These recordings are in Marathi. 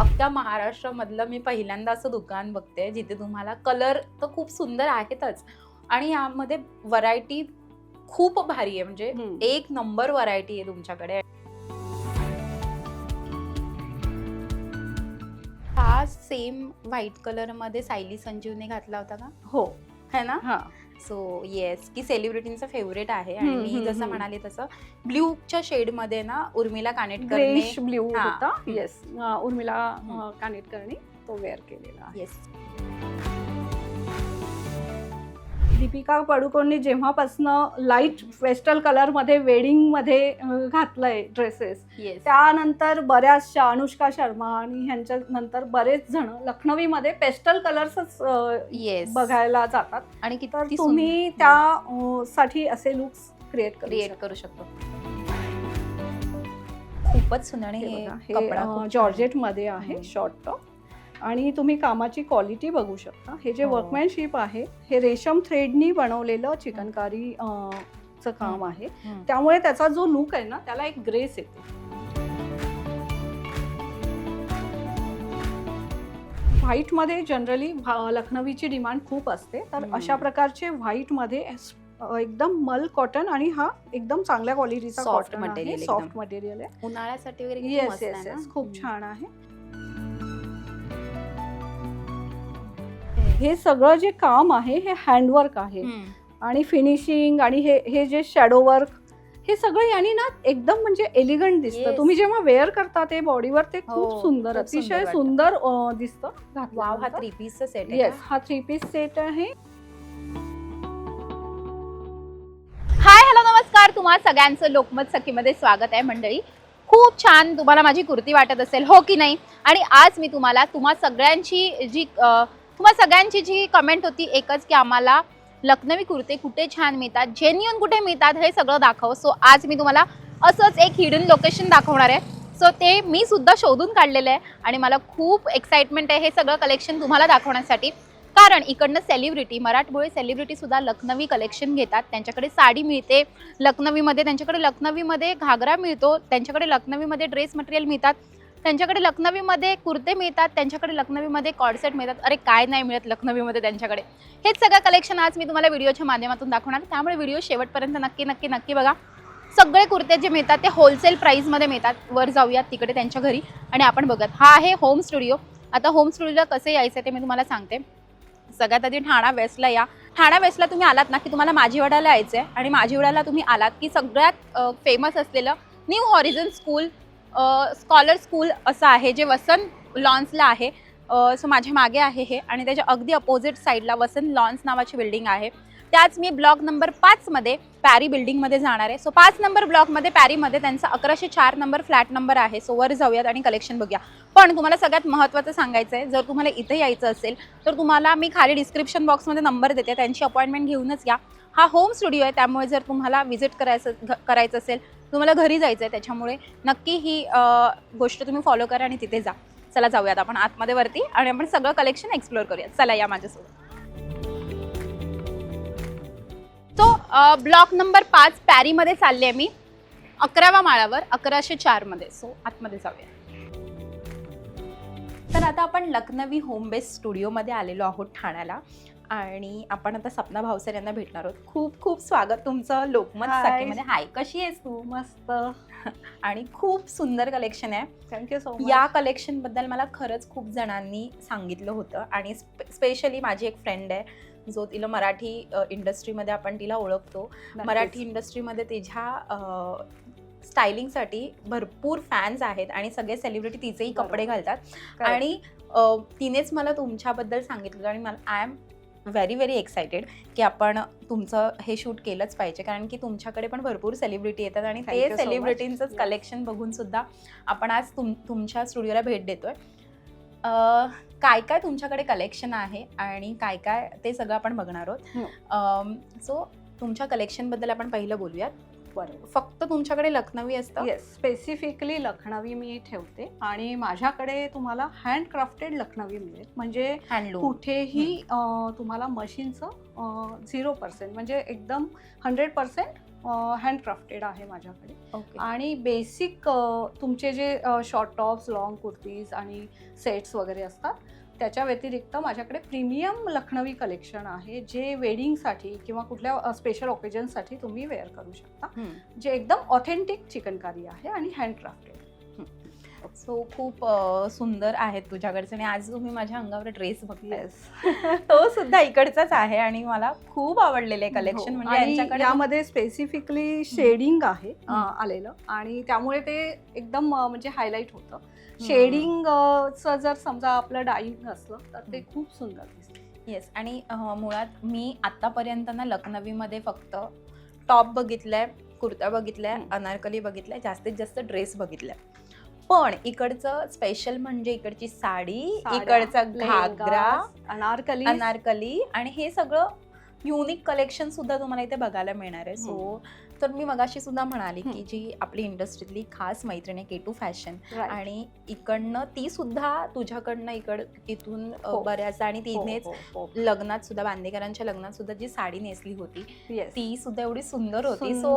अख्ख्या महाराष्ट्रामधलं मी पहिल्यांदा असं दुकान बघते जिथे तुम्हाला कलर तर खूप सुंदर आहेतच आणि यामध्ये व्हरायटी खूप भारी आहे. म्हणजे एक नंबर व्हरायटी आहे तुमच्याकडे. हा सेम व्हाईट कलर मध्ये सायली संजीवने घातला होता का? हो, है ना? हां. सो येस, की सेलिब्रिटींचा फेवरेट आहे. आणि मी जसं म्हणाले तसं ब्ल्यूच्या शेड मध्ये ना उर्मिला कानेटकरने ग्रेश ब्ल्यू हां. होता. येस, उर्मिला कानेटकरनी तो वेअर केलेला आहे. येस. दीपिका पडुकोनने जेव्हापासनं लाईट पेस्टल कलर मध्ये वेडिंग मध्ये घातलंय ड्रेसेस, येस. त्यानंतर बऱ्याचशा अनुष्का शर्मा आणि ह्यांच्या नंतर बरेच जण लखनवीमध्ये पेस्टल कलर्सच येस बघायला जातात. आणि तर किती तुम्ही त्या साठी असे लुक्स क्रिएट करू शकतो. खूपच सुंदर आणि हे कपडा खूप जॉर्जेट मध्ये आहे शॉर्ट टॉप. आणि तुम्ही कामाची क्वालिटी बघू शकता. हे जे वर्कमॅनशिप आहे हे रेशम थ्रेडनी बनवलेलं चिकनकारी चं काम आहे. त्यामुळे त्याचा जो लुक आहे ना त्याला एक ग्रेस येते. व्हाईट मध्ये जनरली लखनवीची डिमांड खूप असते. तर अशा प्रकारचे व्हाईट मध्ये एकदम मल कॉटन आणि हा एकदम चांगल्या क्वालिटीचा soft cotton material, soft material आहे. उन्हाळ्यासाठी वगैरे किती येस मस्त येस आहे ना? येस, खूप छान आहे. हे सगळं जे काम आहे हे हँडवर्क आहे आणि फिनिशिंग आणि हे जे शॅडो वर्क हे सगळं याने ना एकदम म्हणजे एलिगंट दिसतं. तुम्ही जेव्हा वेअर करता ते बॉडीवर ते खूप सुंदर, अतिशय सुंदर दिसतं. वाव, हा 3 पीसचा सेट आहे. येस, हा 3 पीस सेट आहे. हाय, हॅलो, नमस्कार. तुम्हा सगळ्यांचं लोकमत सखीमध्ये स्वागत आहे. मंडळी, खूप छान तुम्हाला माझी कुर्ती वाटत असेल, हो की नाही? आणि आज मी तुम्हा सगळ्यांची जी कमेंट होती एकच, की आम्हाला लखनवी कुर्ते कुठे छान मिळतात, जेन्युइन कुठे मिळतात, हे सगळं दाखव. सो आज मी तुम्हाला असंच एक हिडन लोकेशन दाखवणार आहे. सो ते मी सुद्धा शोधून काढलेलं आहे आणि मला खूप एक्साइटमेंट आहे हे सगळं कलेक्शन तुम्हाला दाखवण्यासाठी. कारण इकडनं सेलिब्रिटी, मराठमोळे सेलिब्रिटी सुद्धा लखनवी कलेक्शन घेतात. त्यांच्याकडे साडी मिळते लखनवीमध्ये, त्यांच्याकडे लखनवीमध्ये घागरा मिळतो, त्यांच्याकडे लखनवीमध्ये ड्रेस मटेरियल मिळतात, त्यांच्याकडे लखनवीमध्ये कुर्ते मिळतात, त्यांच्याकडे लखनवीमध्ये कॉर्सेट मिळतात. अरे काय नाही मिळत लखनवीमध्ये त्यांच्याकडे. हेच सगळं कलेक्शन आज मी तुम्हाला व्हिडिओच्या माध्यमातून दाखवणार. त्यामुळे व्हिडिओ शेवटपर्यंत नक्की बघा. सगळे कुर्ते जे मिळतात ते होलसेल प्राईसमध्ये मिळतात. वर जाऊयात तिकडे त्यांच्या घरी आणि आपण बघत. हा आहे होम स्टुडिओ. आता होम स्टुडिओला कसं यायचं ते मी तुम्हाला सांगते. सगळ्यात आधी ठाणा वेस्टला या. ठाणा वेस्टला तुम्ही आलात ना की तुम्हाला माझीवाड्याला यायचं आहे आणि माझीवाड्याला तुम्ही आलात की सगळ्यात फेमस असलेलं न्यू हॉरिझन स्कूल, स्कॉलर स्कूल असं आहे जे वसंत लॉन्सला आहे. सो माझ्या मागे आहे हे आणि त्याच्या अगदी अपोजिट साईडला वसंत लॉन्स नावाची बिल्डिंग आहे. त्याच मी ब्लॉक नंबर 5 मध्ये पॅरी बिल्डिंगमध्ये जाणार आहे. सो 5 नंबर ब्लॉकमध्ये पॅरीमध्ये त्यांचा 1104 नंबर फ्लॅट नंबर आहे. सो वर जाऊयात आणि कलेक्शन बघूया. पण तुम्हाला सगळ्यात महत्त्वाचं सांगायचं आहे, जर तुम्हाला इथे यायचं असेल तर तुम्हाला मी खाली डिस्क्रिप्शन बॉक्समध्ये नंबर देते, त्यांची अपॉइंटमेंट घेऊनच या. हा होम स्टुडिओ आहे, त्यामुळे जर तुम्हाला व्हिजिट करायचं असेल, तुम्हाला घरी जायचं आहे, त्याच्यामुळे नक्की ही गोष्ट तुम्ही फॉलो करा आणि तिथे जा. चला जाऊयात आपण आतमध्ये वरती आणि आपण सगळं कलेक्शन एक्सप्लोअर करूयात. चला या माझ्यासोबत. तो ब्लॉक नंबर 5 पॅरीमध्ये चालले आहे मी, 11व्या माळ्यावर 1104 मध्ये. सो आतमध्ये जाऊया. तर आता आपण लखनवी होम बेस स्टुडिओमध्ये आलेलो आहोत ठाण्याला आणि आपण आता सपना भावसर यांना भेटणार आहोत. खूप खूप स्वागत तुमचं लोकमत सखीमध्ये. हाय, कशी आहेस तू? मस्त आणि खूप सुंदर कलेक्शन आहे. Thank you so much. या कलेक्शन बद्दल मला खरंच खूप जणांनी सांगितलं होतं आणि स्पेशली माझी एक फ्रेंड आहे जो तिला मराठी इंडस्ट्रीमध्ये आपण तिला ओळखतो. मराठी इंडस्ट्रीमध्ये तिच्या स्टायलिंगसाठी भरपूर फॅन्स आहेत आणि सगळे सेलिब्रिटी तिचेही कपडे घालतात आणि तिनेच मला तुमच्याबद्दल सांगितलं आणि मला आय एम व्हेरी एक्सायटेड की आपण तुमचं हे शूट केलंच पाहिजे, कारण की तुमच्याकडे पण भरपूर सेलिब्रिटी येतात आणि ते सेलिब्रिटींचंच कलेक्शन बघून सुद्धा आपण आज तुमच्या स्टुडिओला भेट देतोय. काय काय तुमच्याकडे कलेक्शन आहे आणि काय काय ते सगळं आपण बघणार आहोत. सो तुमच्या कलेक्शनबद्दल आपण पहिलं बोलूयात. फक्त तुमच्याकडे लखनवी असतं? येस, स्पेसिफिकली लखनवी मी ठेवते आणि माझ्याकडे तुम्हाला हँडक्राफ्टेड लखनवी मिळेल. म्हणजे हँडलूम, कुठेही तुम्हाला मशीनचं 0% म्हणजे एकदम 100% हँडक्राफ्टेड आहे माझ्याकडे. ओके. आणि बेसिक तुमचे जे शॉर्ट टॉप्स, लॉंग कुर्तीज आणि सेट्स वगैरे असतात, त्याच्या व्यतिरिक्त माझ्याकडे प्रीमियम लखनवी कलेक्शन आहे, जे वेडिंगसाठी किंवा कुठल्या स्पेशल ओकेजनसाठी तुम्ही वेअर करू शकता, जे एकदम ऑथेंटिक चिकनकारी आहे आणि हँडक्राफ्टेड. सो खूप सुंदर आहेत तुझ्याकडचे. आणि आज तुम्ही माझ्या अंगावर ड्रेस बघताय, येस. तो सुद्धा इकडचाच आहे आणि मला खूप आवडलेले कलेक्शन. म्हणजे आणि यांच्याकडे यामध्ये स्पेसिफिकली शेडिंग आहे आलेलं, आणि त्यामुळे ते एकदम म्हणजे हायलाईट होतं. शेडिंगचं जर समजा आपलं डाईंग असलं तर ते खूप सुंदर दिसतं. येस. आणि मुळात मी आतापर्यंत ना लखनवीमध्ये फक्त टॉप बघितलाय, कुर्ता बघितलाय, अनारकली बघितलाय, जास्तीत जास्त ड्रेस बघितलाय. पण इकडचं स्पेशल म्हणजे इकडची साडी, इकडचा घागरा, अनारकली, आणि हे सगळं युनिक कलेक्शन सुद्धा तुम्हाला इथे बघायला मिळणार आहे. सो तर मी मगाशी सुद्धा म्हणाली की जी आपली इंडस्ट्रीतली खास मैत्रीण आहे केटू फॅशन, आणि इकडनं ती सुद्धा तुझ्याकडनं इथून बऱ्याच, आणि तिनेच लग्नात सुद्धा, बांदेकरांच्या लग्नात सुद्धा जी साडी नेसली होती ती सुद्धा एवढी सुंदर होती. सो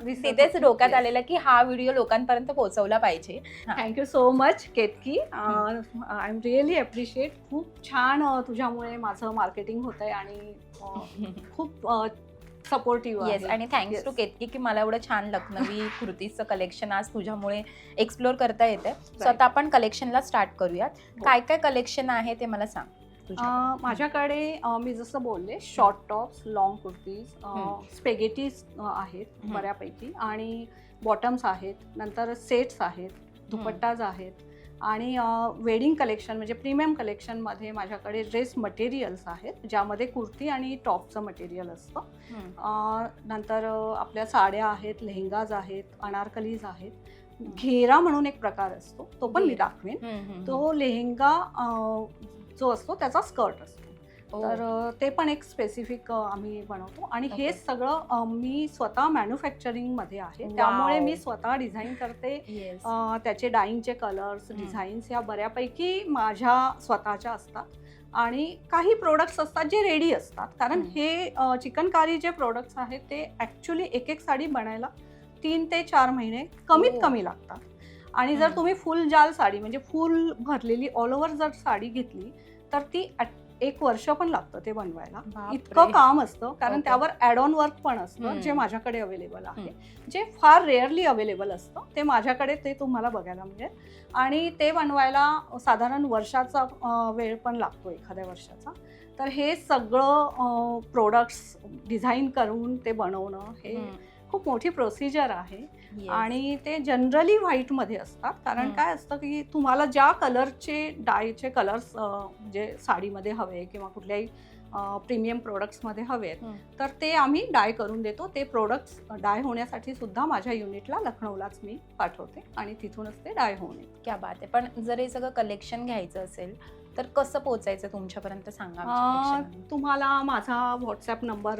तिथेच डोक्यात आलेलं की हा व्हिडिओ लोकांपर्यंत पोहोचवला पाहिजे. Thank you so much Ketaki. I am really appreciate. खूप छान तुझ्यामुळे माझं मार्केटिंग होत आहे आणि खूप सपोर्टिव्ह. येस. आणि थँक्स टू केतकी की मला एवढं छान लखनवी कुर्तीचं कलेक्शन आज तुझ्यामुळे एक्सप्लोर करता येते. सो आता आपण कलेक्शनला स्टार्ट करूयात. काय काय कलेक्शन आहे ते मला सांग. माझ्याकडे मी जसं बोलले, short tops, long kurtis, spaghettis आहेत बऱ्यापैकी, आणि बॉटम्स आहेत, नंतर सेट्स आहेत, दुपट्टाज आहेत, आणि वेडिंग कलेक्शन म्हणजे प्रीमियम कलेक्शनमध्ये माझ्याकडे ड्रेस मटेरियल्स आहेत, ज्यामध्ये कुर्ती आणि टॉपचं मटेरियल असतं. नंतर आपल्या साड्या आहेत, लेहंगाज आहेत, अनारकलीज आहेत. घेरा म्हणून एक प्रकार असतो, तो पण मी दाखवेन. तो लेहंगा जो असतो त्याचा स्कर्ट असतो, तर ते पण एक स्पेसिफिक आम्ही बनवतो. आणि हे सगळं मी स्वतः मॅन्युफॅक्चरिंगमध्ये आहे, त्यामुळे मी स्वतः डिझाईन करते. त्याचे डाईंगचे कलर्स, डिझाईन्स या बऱ्यापैकी माझ्या स्वतःच्या असतात. आणि काही प्रोडक्ट्स असतात जे रेडी असतात, कारण हे चिकनकारी जे प्रोडक्ट्स आहेत ते ॲक्च्युली एक साडी बनायला 3 ते 4 महिने कमीत कमी लागतात. आणि जर तुम्ही फुल जाल साडी म्हणजे फुल भरलेली ऑल ओव्हर जर साडी घेतली तर ती 1 वर्ष पण लागतं ते बनवायला. इतकं काम असतं, कारण त्यावर ॲड ऑन वर्क पण असतं, जे माझ्याकडे अवेलेबल आहे, जे फार रेअरली अवेलेबल असतं. ते माझ्याकडे ते तुम्हाला बघायला मिळेल. आणि ते बनवायला साधारण वर्षाचा वेळ पण लागतो, एखाद्या वर्षाचा. तर हे सगळं प्रोडक्ट्स डिझाईन करून ते बनवणं हे खूप मोठी प्रोसिजर आहे. आणि ते जनरली व्हाईटमध्ये असतात, कारण काय असतं की तुम्हाला ज्या कलरचे डायचे कलर्स म्हणजे साडीमध्ये हवे किंवा कुठल्याही प्रीमियम प्रोडक्ट्समध्ये हवे आहेत, तर ते आम्ही डाय करून देतो. ते प्रोडक्ट्स डाय होण्यासाठी सुद्धा माझ्या युनिटला लखनौलाच मी पाठवते, आणि तिथूनच ते डाय होऊन येते. क्या बात आहे. पण जर हे सगळं कलेक्शन घ्यायचं असेल तर कसं पोहोचायचं तुमच्यापर्यंत सांगा. तुम्हाला माझा व्हॉट्सॲप नंबर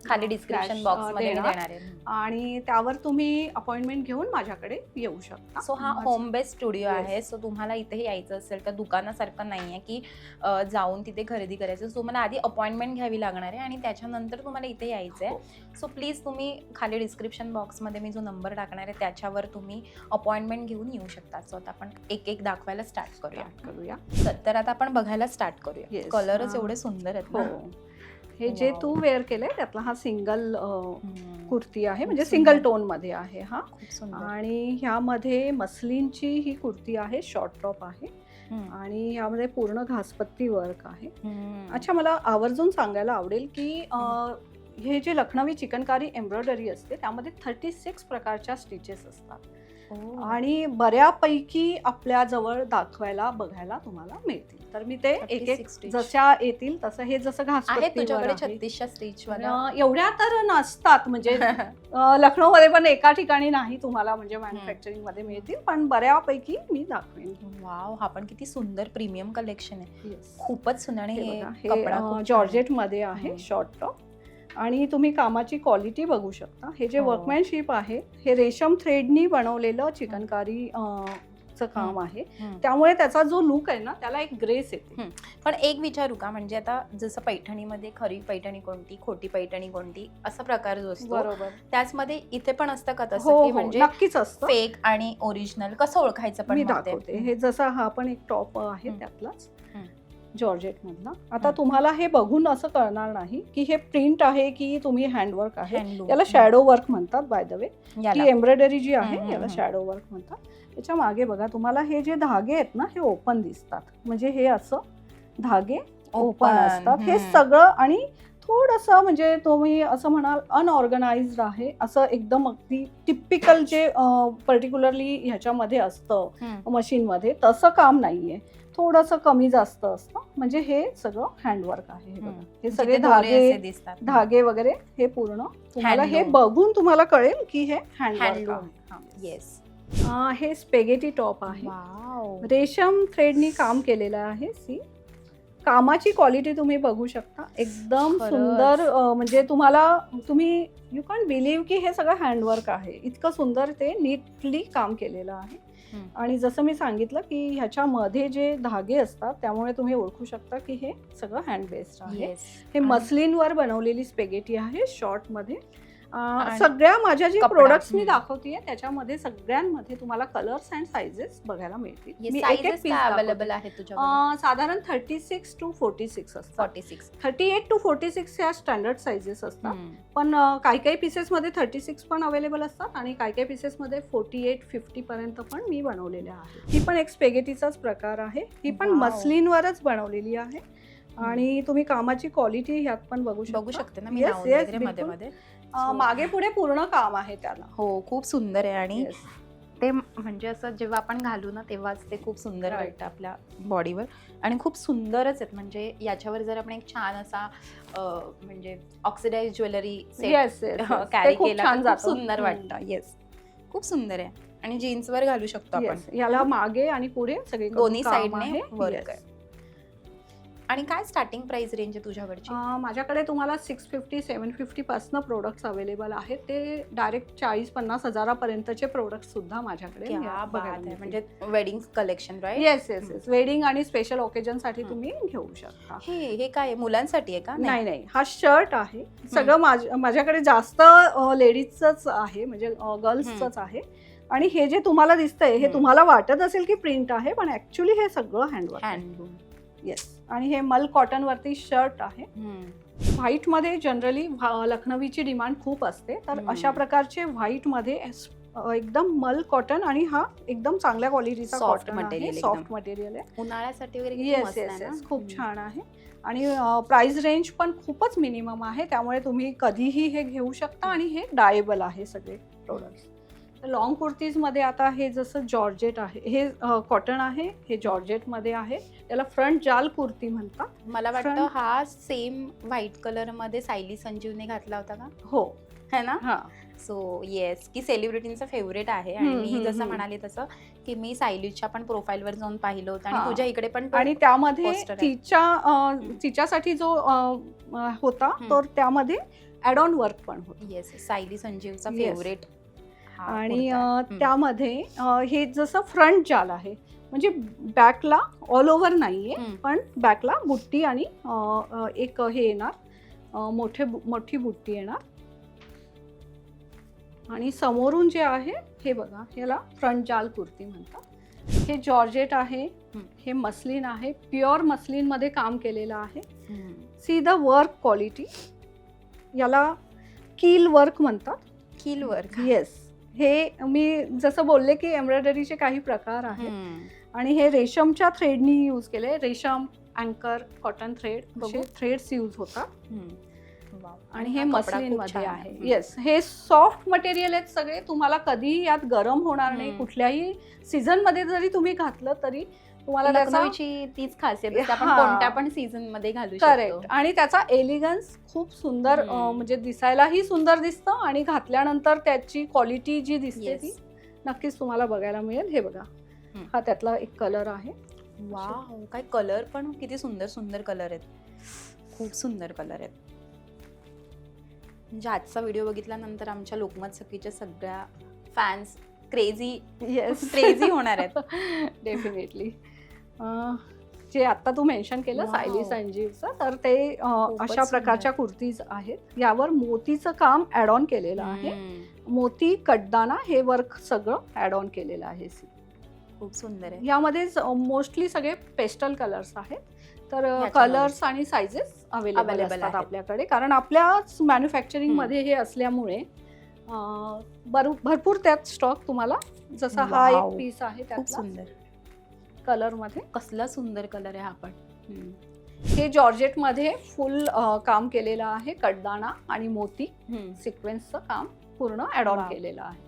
खाली डिस्क्रिप्शन बॉक्समध्ये देणार आहे, आणि त्यावर तुम्ही अपॉइंटमेंट घेऊन माझ्याकडे येऊ शकता. सो हा होम बेस्ड स्टुडिओ आहे. सो तुम्हाला इथे यायचं असेल तर दुकानासारखं नाही आहे की जाऊन तिथे खरेदी करायचं. सो तुम्हाला आधी अपॉइंटमेंट घ्यावी लागणार आहे आणि त्याच्यानंतर तुम्हाला इथे यायचं आहे. सो प्लीज तुम्ही खाली डिस्क्रिप्शन बॉक्समध्ये मी जो नंबर टाकणार आहे त्याच्यावर तुम्ही अपॉइंटमेंट घेऊन येऊ शकता. सो आता आपण एक दाखवायला स्टार्ट करूया. तर आता आपण बघायला स्टार्ट करूया. कलरच एवढे सुंदर आहेत ना. हे जे तू वेअर केलंय त्यातला हा सिंगल कुर्ती आहे, म्हणजे सिंगल टोन मध्ये आहे हा. आणि ह्यामध्ये मस्लिनची ही कुर्ती आहे, शॉर्ट टॉप आहे, आणि ह्यामध्ये पूर्ण घासपत्ती वर्क आहे. अच्छा, मला आवर्जून सांगायला आवडेल की हे जे लखनवी चिकनकारी एम्ब्रॉयडरी असते त्यामध्ये 36 प्रकारच्या स्टिचेस असतात, आणि बऱ्यापैकी आपल्या जवळ दाखवायला बघायला तुम्हाला मिळतील. तर मी ते एक जशा येतील तसं, हे जसं तुझ्याकडे 36 स्टिच एवढ्या तर नसतात, म्हणजे लखनौमध्ये पण एका ठिकाणी नाही तुम्हाला म्हणजे मॅन्युफॅक्चरिंग मध्ये मिळतील, पण बऱ्यापैकी मी दाखवेन. वाव, हा पण किती सुंदर प्रीमियम कलेक्शन आहे. खूपच सुंदर. हे जॉर्जेट मध्ये आहे, शॉर्ट टॉप, आणि तुम्ही कामाची क्वालिटी बघू शकता. हे जे वर्कमॅनशिप आहे, हे रेशम थ्रेडनी बनवलेलं चिकनकारी वर्कचं काम आहे, त्यामुळे त्याचा जो लुक आहे ना त्याला एक ग्रेस येते. पण एक विचारू का, म्हणजे आता जसं पैठणीमध्ये खरी पैठणी कोणती, खोटी पैठणी कोणती, असा प्रकार जो असतो, बरोबर, त्याचमध्ये इथे पण असतं का तसं, हो की हो म्हणजे नक्कीच असतं. फेक आणि ओरिजिनल कसं ओळखायचं पण मी मग ते? दाखवते. हे जसा हा पण एक टॉप आहे त्यातलाच हम्म. जॉर्जेट मधला. आता तुम्हाला हे बघून असं कळणार नाही की हे प्रिंट आहे की तुम्ही हँडवर्क आहे. Handloom. याला शॅडो वर्क म्हणतात बाय द वे. याला. ती एम्ब्रॉयडरी जी आहे हम्म, याला हम्म. शॅडो वर्क म्हणतात. त्याच्या मागे बघा तुम्हाला हे जे धागे आहेत ना हे ओपन दिसतात, म्हणजे हे असं धागे ओपन Open, असतात. हे हम्म. सगळं आणि थोडंसं म्हणजे तुम्ही असं म्हणाल अनऑर्गनाइज्ड आहे, असं एकदम अगदी टिपिकल जे पर्टिक्युलरली ह्याच्यामध्ये असतं मशीनमध्ये तसं काम नाहीये. थोडंसं कमी जास्त असतं, म्हणजे हे सगळं हँडवर्क आहे. हे बघा हे सगळे जिथे दोरे असे धागे दिसतात. धागे वगैरे हे पूर्ण तुम्हाला हे Handloom. बघून तुम्हाला कळेल की हे हँडवर्क हँडलूम. आहे. येस. हे स्पेगेटी टॉप आहे. वाव. रेशम थ्रेडनी काम केलेलं आहे. सी कामाची क्वालिटी तुम्ही बघू शकता, एकदम खरंच. सुंदर. म्हणजे तुम्ही यू कॅन बिलीव्ह की हे सगळं हँडवर्क आहे. इतकं सुंदर ते नीटली काम केलेलं आहे. आणि जसं मी सांगितलं की ह्याच्यामध्ये जे धागे असतात त्यामुळे तुम्ही ओळखू शकता की हे सगळं हँड बेस्ड आहे. येस. हे मस्लिनवर बनवलेली स्पेगेटी आहे शॉर्ट मध्ये. आणि सगळ्या माझ्या जे कपडा, प्रोडक्ट्स मी दाखवतेय त्याच्यामध्ये सगळ्यांमध्ये तुम्हाला कलर्स अँड साइजेस बघायला मिळतील. मी एक एक piece अवेलेबल दाखवते. आहे तुझ्याकडे? साधारण 36 to 46 असतात. 46. 38 to 46 ह्या स्टँडर्ड साइजेस असतात. पण काही काही पीसेसमध्ये 36 पण अवेलेबल असतात आणि काही काही पीसेसमध्ये 48-50 पर्यंत पण मी बनवलेल्या आहे. ही पण एक स्पेगेटीचाच प्रकार आहे. ही पण Wow. मस्लिनवरच बनवलेली आहे आणि तुम्ही कामाची क्वालिटी ह्यात पण बघू शकते ना मी Yes, लावून yes, वगैरे मध्ये बिलकुल. मध्ये. मागे पुढे पूर्ण काम आहे त्याला. हो, खूप सुंदर आहे. आणि Yes. ते म्हणजे असं जेव्हा आपण घालू ना तेव्हाच ते खूप सुंदर Right. वाटतं आपल्या बॉडीवर. आणि खूप सुंदरच आहेत, म्हणजे याच्यावर जर आपण एक छान असा म्हणजे oxidise jewellery Yes, yes, yes. Carry ते खूप केला छान तर खूप जातं. सुंदर वाटतं. येस, खूप सुंदर आहे. आणि जीन्सवर घालू शकतो आपण. Yes. याला मागे आणि पुढे सगळे दोन्ही साइडने वर्क आहे. आणि काय स्टार्टिंग प्राइस रेंज आहे तुझ्याकडची? माझ्याकडे तुम्हाला 650-750 पासून प्रोडक्ट्स अवेलेबल आहेत. ते डायरेक्ट 40-50 हजारापर्यंतचे प्रोडक्ट सुद्धा माझ्याकडे क्या बात आहे. म्हणजे म्हणजे wedding collection, right? Yes yes yes. Wedding आणि स्पेशल ओकेजन साठी तुम्ही घेऊ शकता. हे काय आहे? मुलांसाठी आहे का? नाही नाही, हा शर्ट आहे. सगळं माझ्याकडे जास्त लेडीजच आहे, म्हणजे गर्ल्सच आहे. आणि हे जे तुम्हाला दिसतंय हे तुम्हाला वाटत असेल की प्रिंट आहे, पण ऍक्च्युली हे सगळं हँडवर्क आहे. हँडलूम. येस. आणि हे मल कॉटन वरती शर्ट आहे. व्हाईट मध्ये जनरली लखनवीची डिमांड खूप असते, तर अशा प्रकारचे व्हाईट मध्ये एकदम मल कॉटन आणि हा एकदम चांगल्या क्वालिटीचा Soft कॉटन material आहे, एकदम. सॉफ्ट मटेरियल आहे. उन्हाळ्यासाठी वगैरे किती येस मस्त येस आहे ना? येस, खूप छान आहे. आणि प्राइस रेंज पण खूपच मिनिमम आहे, त्यामुळे तुम्ही कधीही हे घेऊ शकता. आणि हे डायबल आहे सगळे प्रोडक्ट्स. लॉंग कुर्तीज मध्ये आता हे जसं जॉर्जेट आहे, हे कॉटन आहे, हे जॉर्जेट मध्ये आहे. त्याला फ्रंट जाल कुर्ती म्हणतात. मला वाटतं Front- हा सेम व्हाईट कलर मध्ये सायली संजीवने घातला होता का? हो, है ना? हा. सो येस, की सेलिब्रिटींचा फेवरेट आहे. आणि मी जसं म्हणाले तसं की मी सायलीच्या पण प्रोफाईलवर जाऊन पाहिलं होतं आणि हा. तुझ्या इकडे पण तो आणि त्यामध्ये poster आहे. तिच्यासाठी जो होता तर त्यामध्ये ऍड ऑन वर्क पण होता. येस, सायली संजीवचा Yes. फेवरेट. आणि त्यामध्ये हे जसं फ्रंट जाल आहे, म्हणजे बॅकला ऑल ओव्हर नाहीये, पण बॅकला बुट्टी आणि एक हे येणार, मोठी बुट्टी येणार. आणि समोरून जे आहे हे बघा, याला फ्रंट जाल कुर्ती म्हणतात. हे जॉर्जेट आहे, हे मस्लिन आहे, प्युअर मस्लिन मध्ये काम केलेलं आहे. See the work quality. याला कील वर्क म्हणतात. कील वर्क. येस. हे मी जसं बोलले की एम्ब्रॉयडरीचे काही प्रकार आहेत आणि हे रेशमच्या थ्रेडनी यूज केले. रेशम, अँकर, कॉटन थ्रेड असे थ्रेड्स यूज होतात. आणि हे मस्लिन मध्ये आहे. येस, हे सॉफ्ट मटेरियल आहेत सगळे. तुम्हाला कधीही यात गरम होणार नाही. कुठल्याही सीझन मध्ये जरी तुम्ही घातलं तरी तुम्हाला लखनवीची तीच खासियत आहे, आपण कोणत्या पण सीझन मध्ये घालू शकतो. करेक्ट. आणि त्याचा एलिगन्स खूप सुंदर, म्हणजे दिसायलाही सुंदर दिसतं आणि घातल्यानंतर त्याची क्वालिटी जी दिसते ती नक्कीच तुम्हाला बघायला मिळेल. हे बघा, हा त्यातला एक कलर आहे. वाव, काय कलर पण किती सुंदर सुंदर कलर आहेत. खूप सुंदर कलर आहेत. म्हणजे आजचा व्हिडिओ बघितल्यानंतर आमच्या लोकमत सखीच्या सगळ्या फॅन्स क्रेझी येस क्रेझी होणार आहेत. डेफिनेटली. जे आता तू मेन्शन केलं Wow. सायली संजीवचं, तर ते खूपच अशा सुंदर. प्रकारच्या कुर्तीज आहेत. यावर मोतीचं काम ऍड ऑन केलेलं आहे. मोती कटदाना हे वर्क सगळं ऍड ऑन केलेलं आहे. खूप सुंदर आहे. यामध्ये मोस्टली सगळे पेस्टल कलर्स आहेत. तर ह्याच्यामध्ये. कलर्स आणि सायझेस अवेलेबल Available असतात आहेत. आपल्याकडे, कारण आपल्याच मॅन्युफॅक्चरिंग मध्ये हे असल्यामुळे भरपूर त्यात स्टॉक तुम्हाला, जसा हा Wow. एक पीस आहे खूप त्यातला सुंदर. कलर मध्ये. कसला सुंदर कलर आहे हा पण. हे जॉर्जेट मध्ये फुल काम केलेलं आहे. कटदाना आणि मोती सिक्वेन्सचं काम पूर्ण ऍड ऑन Wow. केलेलं आहे.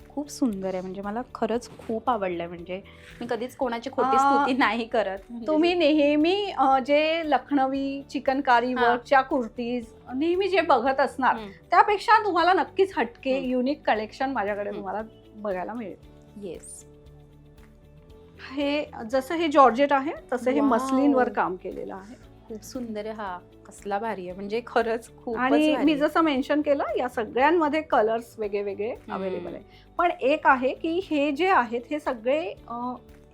खूप सुंदर आहे. म्हणजे मला खरंच खूप आवडलंय. म्हणजे मी कधीच कोणाची खोटी आ, स्तुती नाही करत. म्हणजे तुम्ही नेहमी जे लखनवी चिकनकारी हा. वर्कच्या कुर्तीज नेहमी जे बघत असणार, हम्म. त्यापेक्षा तुम्हाला नक्कीच हटके हम्म. युनिक कलेक्शन माझ्याकडे हम्म. तुम्हाला बघायला मिळेल. येस. हे जसं हे जॉर्जेट आहे तसं हे Wow. मस्लिनवर काम केलेलं आहे. खूप सुंदर आहे हा. कसला भारी आहे. म्हणजे खरंच खूपच आणि भारी मी आहे. जसं मेन्शन केलं, या सगळ्यांमध्ये कलर्स वेगळे वेगळे अवेलेबल आहे. पण एक आहे की हे जे आहेत हे सगळे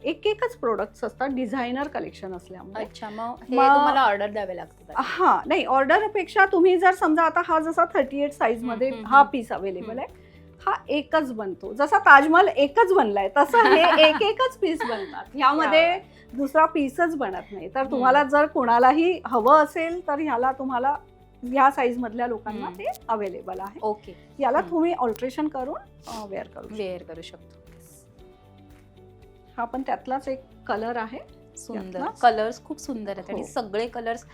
एक एकच प्रोडक्ट्स असतात, डिझायनर कलेक्शन असल्यामुळे. अच्छा, मग हे मग- तुम्हाला ऑर्डर द्यावे लागतात. हा, नाही, ऑर्डरपेक्षा तुम्ही जर समजा आता हा जसा 38 साईज मध्ये हम्म, हा हम्म. पीस अवेलेबल आहे, हा एकच बनतो. जसा ताजमहल एकच बनलाय तसं हे एक एकच पीस बनतात. ह्यामध्ये दुसरा पीसच बनत नाही. तर तुम्हाला जर कोणालाही हवं असेल तर ह्याला तुम्हाला ह्या साईज मधल्या लोकांना हम्म. ते अवेलेबल आहे. ओके. याला हम्म. तुम्ही ऑल्ट्रेशन करून वेअर करू शकता. वेअर करू शकतो. हा पण त्यातलाच एक कलर आहे. सुंदर यातलाच? कलर्स खूप सुंदर आहेत. आणि हो. सगळे कलर्स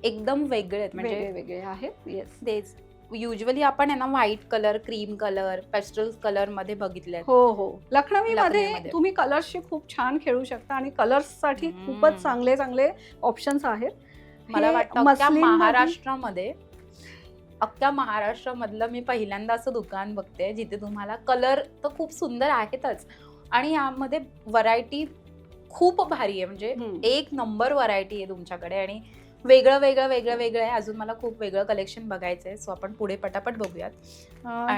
एकदम वेगळे आहेत. वेगळे म्हणजे वेगळे आहेत. येस. तेच युजली आपण आहे ना white colour, cream colour, pastel colour मध्ये बघितले. हो हो, लखनवी मध्ये लखनवीमध्ये. तुम्ही कलर्सशी खूप छान खेळू शकता आणि कलर्स साठी हम्म. खूपच चांगले चांगले ऑप्शन्स आहेत. मला हे वाटतं अख्ख्या मस्लिनमध्ये- महाराष्ट्रामध्ये, अख्ख्या महाराष्ट्रामध्ये मी पहिल्यांदा असं दुकान बघते जिथे तुम्हाला कलर तर खूप सुंदर आहेतच आणि यामध्ये व्हरायटी खूप भारी आहे. म्हणजे हम्म. एक नंबर व्हरायटी आहे तुमच्याकडे आणि वेगळं वेगळं वेगळं वेगळं आहे. अजून मला खूप वेगळं कलेक्शन बघायचं आहे. सो आपण पुढे पटापट बघूयात.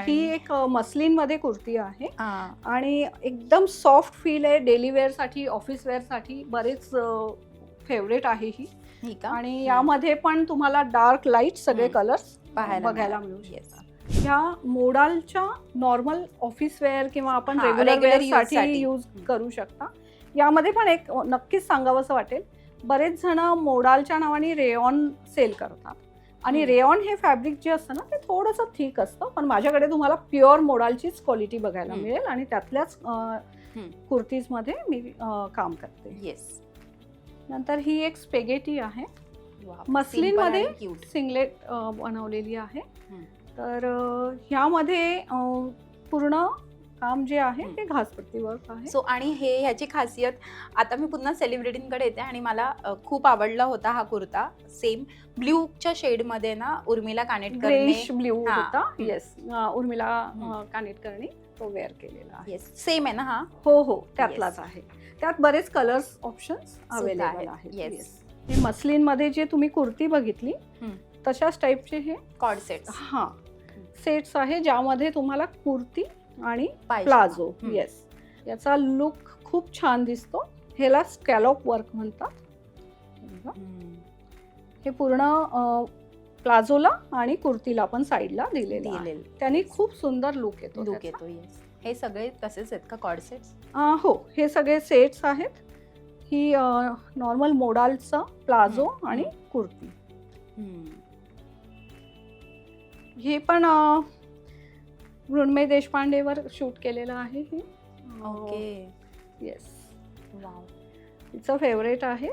ही एक मस्लिन मध्ये कुर्ती आहे हा. आणि एकदम सॉफ्ट फील आहे. डेली वेअर साठी, ऑफिस वेअर साठी बरेच फेवरेट आहे ही. ठीक आणि यामध्ये पण तुम्हाला डार्क लाईट सगळे हम्म. कलर्स पाहायला बघायला मिळालं. मिळू Yes. शकतात. ह्या मोडालच्या नॉर्मल ऑफिस वेअर किंवा आपण हा, रेग्युलर regular वेअर use साठी साठी. यूज करू शकता. यामध्ये पण एक नक्कीच सांगावंसं वाटेल, बरेच जण मोडालच्या नावाने रेयॉन सेल करतात आणि हम्म. रेयॉन हे फॅब्रिक जे असतं ना ते थोडंसं थिक असतं, पण माझ्याकडे तुम्हाला प्युअर मोडालचीच क्वालिटी बघायला हम्म. मिळेल आणि त्यातल्याच कुर्तीज मध्ये मी काम करते. येस. नंतर ही एक स्पेगेटी आहे, Wow. मस्लिन Simple मध्ये आणि cute. सिंगलेट बनवलेली आहे. हम्म. तर ह्यामध्ये पूर्ण काम जे आहे हम्म. ते घासपट्टी वर्क आहे. सो आणि हे ह्याची खासियत, आता मी पुन्हा सेलिब्रिटींकडे येते आणि मला खूप आवडला होता हा कुर्ता. सेम ब्ल्यूच्या शेडमध्ये ना उर्मिला कानेटकरने, ग्रेश ब्ल्यू हा. होता. हम्म. येस, उर्मिला कानेटकरनी तो वेअर केलेला आहे. येस सेम आहे ना हा. हो हो, त्यातलाच आहे. त्यात बरेच कलर्स ऑप्शन्स अवेलेबल आहेत. आहेत. Yes. Yes. हे मस्लिन मध्ये जे तुम्ही कुर्ती बघितली हम्म. तशाच टाईपचे हे कॉर्ड सेट्स, हा सेट्स आहे, ज्यामध्ये तुम्हाला कुर्ती आणि प्लाझो. येस, याचा लुक खूप छान दिसतो. ह्याला स्कॅलॉप वर्क म्हणतात. हे पूर्ण प्लाझोला आणि कुर्तीला पण साईडला दिलेलं आहे. त्यांनी खूप सुंदर लुक येतो. लुक त्याचा. येतो. येस. हे सगळे तसेच आहेत का कॉर्ड सेट्स? हो, हे सगळे सेट्स आहेत. ही नॉर्मल मोडालचा प्लाझो आणि कुर्ती. हे पण मृण्मयी देशपांडेवर शूट केलेलं आहे. हे ओके. Yes, wow. तिचं फेवरेट आहे.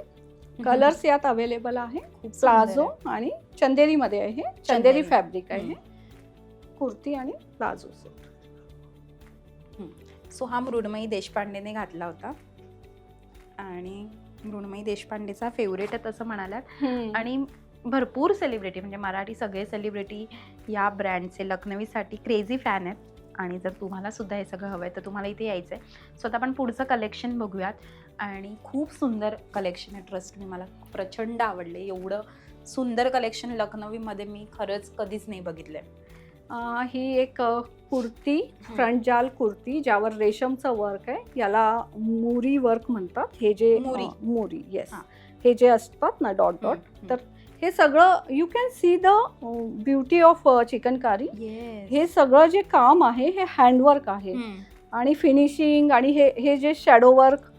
कलर्स यात अवेलेबल आहे. खूप सुंदर प्लाझो आहे. आणि चंदेरी मध्ये आहे. चंदेरी. चंदेरी फॅब्रिक आहे. कुर्ती आणि प्लाझो सेट. सो हा मृण्मयी देशपांडेने घातला होता आणि मृण्मयी देशपांडेचा फेवरेट आहे तसं म्हणालात. आणि भरपूर सेलिब्रिटी, म्हणजे मराठी सगळे सेलिब्रिटी या ब्रँडचे लखनवीसाठी क्रेझी फॅन आहेत. आणि जर तुम्हाला सुद्धा हे सगळं हवं आहे तर तुम्हाला इथे यायचं आहे. सो आता आपण पुढचं कलेक्शन बघूयात. आणि खूप सुंदर कलेक्शन आहे. ट्रस्ट मी, मला प्रचंड आवडले. एवढं सुंदर कलेक्शन लखनवीमध्ये मी खरंच कधीच नाही बघितलं आहे. ही एक कुर्ती, फ्रंट जाल कुर्ती ज्यावर रेशमचं वर्क आहे. याला मुरी वर्क म्हणतात. हे जे मोरी. मोरी येस, हा. हे जे असतात ना डॉट डॉट, तर हे सगळं you can see the beauty of chikankari. हे सगळं जे काम आहे हे हँडवर्क आहे आणि फिनिशिंग आणि हे जे शॅडो वर्क,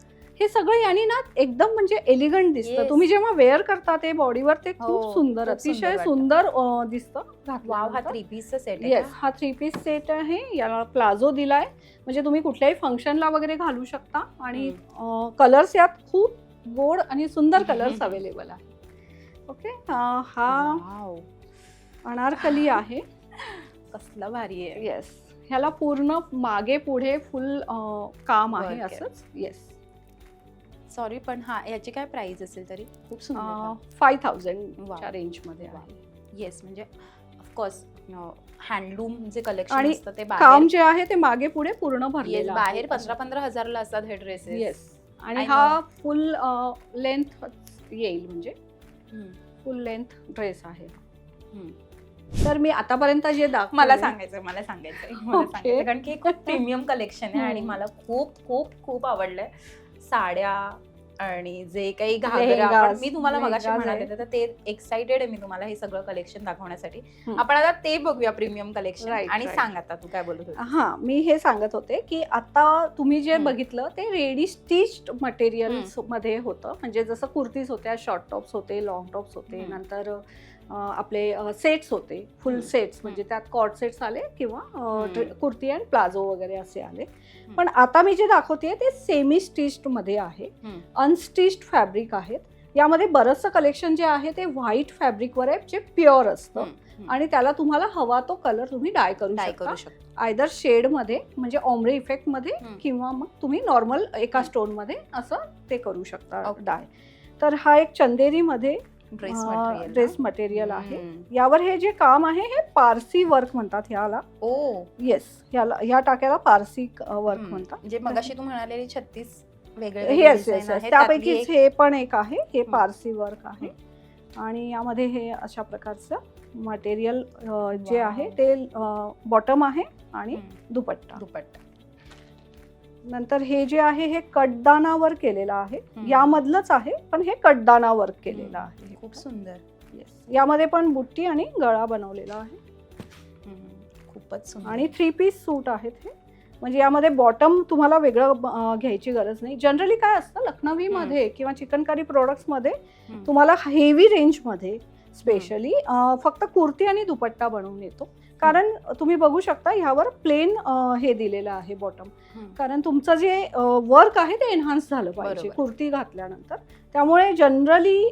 हे सगळं याने ना एकदम म्हणजे एलिगंट दिसतं. Yes. तुम्ही जेव्हा वेअर करता ते बॉडीवर ते हो, खूप सुंदर, खूप अतिशय सुंदर सुंदर दिसतं वाव, हा घातल्यानंतर. 3 पीसचा सेट आहे येस, का? हा 3 पीस सेट आहे. याला प्लाझो दिलाय, म्हणजे तुम्ही कुठल्याही फंक्शनला वगैरे घालू शकता. आणि कलर्स यात खूप गोड आणि सुंदर कलर्स अवेलेबल आहे. ओके, हा वाव, अनारकली आहे. कसला भारी आहे. येस, ह्याला पूर्ण मागे पुढे फुल काम आहे Work आहे. असंच. येस, सॉरी, पण हा याची काय प्राइस असेल तरी? खूप सुंदर. 5000च्या Wow. रेंजमध्ये Wow. आहे. येस, म्हणजे ऑफकोर्स हँडलूम जे कलेक्शन आणि असतं ते काम बाहेर, जे आहे ते मागे पुढे पूर्ण येस, भरलेलं आहे. बाहेर 15-15 हजारला असतात हे ड्रेसेस. येस, आणि I हा फुल लेंथ येईल, म्हणजे हम्म. फुल लेंथ ड्रेस आहे. हम्म. तर मी आतापर्यंत जे दाखवले, मला सांगायचं Okay. कारण की हे खूप प्रीमियम कलेक्शन आहे आणि मला खूप खूप खूप आवडलंय. साड्या आणि जे काही घागरा, लेहेंगाज, पण मी तुम्हाला मगाशी लेहेंगाज म्हणाले आहे. तर ते एक्साइटेड आहे मी तुम्हाला हे सगळं कलेक्शन दाखवण्यासाठी. हम्म. आपण आता ते बघूया प्रीमियम कलेक्शन. Right, आणि right. सांग आता तू काय बोलत होती. हा, मी हे सांगत होते की आता तुम्ही जे हम्म. बघितलं ते रेडी स्टिच्ड मटेरियल्स मध्ये होतं. म्हणजे जसं कुर्तीज होत्या, शॉर्ट टॉप्स होते, लॉंग टॉप्स होते, हम्म. नंतर आपले सेट्स होते, फुल हम्म. सेट्स, म्हणजे त्यात कॉर्ड सेट्स आले किंवा हम्म. कुर्ती आणि प्लाझो वगैरे असे आले. हम्म. पण आता मी जे दाखवते ते सेमी स्टिच्ड मध्ये आहे. हम्म. अनस्टिच्ड फॅब्रिक आहेत. यामध्ये बरंचसं कलेक्शन जे आहे ते व्हाईट फॅब्रिकवर आहे, जे प्युअर असतं. हम्म. आणि त्याला तुम्हाला हवा तो कलर तुम्ही डाय करू Dye शकता. करू शकतो. आयदर शेडमध्ये, म्हणजे ऑम्ब्रे इफेक्टमध्ये, हम्म. किंवा मग तुम्ही नॉर्मल एका हम्म. स्टोनमध्ये असं ते करू शकता Okay. डाय. तर हा एक चंदेरीमध्ये ड्रेस मटेरियल. ड्रेस मटेरियल आहे. यावर हे जे काम आहे हे पारसी वर्क म्हणतात ह्याला. ओ, येस, ह्या टाक्याला पारसी वर्क म्हणतात. जे मगाशी तू म्हणालेली 36 वेगळे येस design येस आहेत, त्यापैकीच त्यातली एक- हे पण एक आहे. हे हम्म. पारसी वर्क आहे. आणि यामध्ये हे अशा प्रकारचं मटेरियल जे Wow. आहे ते बॉटम आहे आणि हम्म. दुपट्टा. दुपट्टा. नंतर हे जे आहे हे कटदानावर केलेलं आहे. हम्म. यामधलंच आहे, पण हे कटदाना वर्क केलेलं आहे. खूप सुंदर. Yes. यामध्ये पण बुट्टी आणि गळा बनवलेला आहे. खूपच सुंदर. आणि 3 पीस सूट आहेत हे. म्हणजे यामध्ये बॉटम तुम्हाला वेगळं घ्यायची गरज नाही. जनरली काय असतं लखनवीमध्ये किंवा चिकनकारी प्रोडक्ट्समध्ये हम्म. तुम्हाला हेवी रेंजमध्ये स्पेशली फक्त कुर्ती आणि दुपट्टा बनवून येतो. कारण तुम्ही बघू शकता ह्यावर प्लेन हे दिलेलं आहे बॉटम. हम्म. कारण तुमचं जे वर्क आहे ते एन्हान्स झालं पाहिजे बरोबर. कुर्ती घातल्यानंतर. त्यामुळे जनरली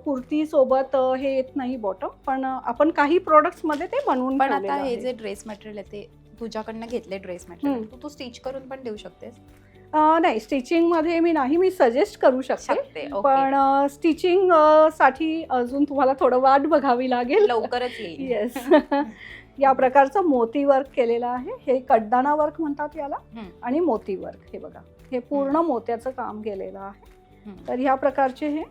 कुर्ती सोबत हे येत नाही बॉटम, पण आपण काही प्रोडक्ट्स मध्ये ते बनवून पण ठेवलेलं आता हे आहे. जे ड्रेस मटेरियल आहे ते तुझ्याकडनं घेतले ड्रेस मटेरियल, तू स्टिच करून पण देऊ शकतेस. नाही, स्टिचिंग मध्ये मी सजेस्ट करू शकते. okay. पण स्टिचिंग साठी अजून तुम्हाला थोडं वाट बघावी लागेल. लवकरच येईल. येस. या प्रकारचं मोती वर्क केलेलं आहे. हे कड्डाना वर्क म्हणतात याला. हम्म. आणि मोती वर्क, हे बघा, हे पूर्ण मोत्याचं काम केलेलं आहे. हम्म. तर ह्या प्रकारचे हे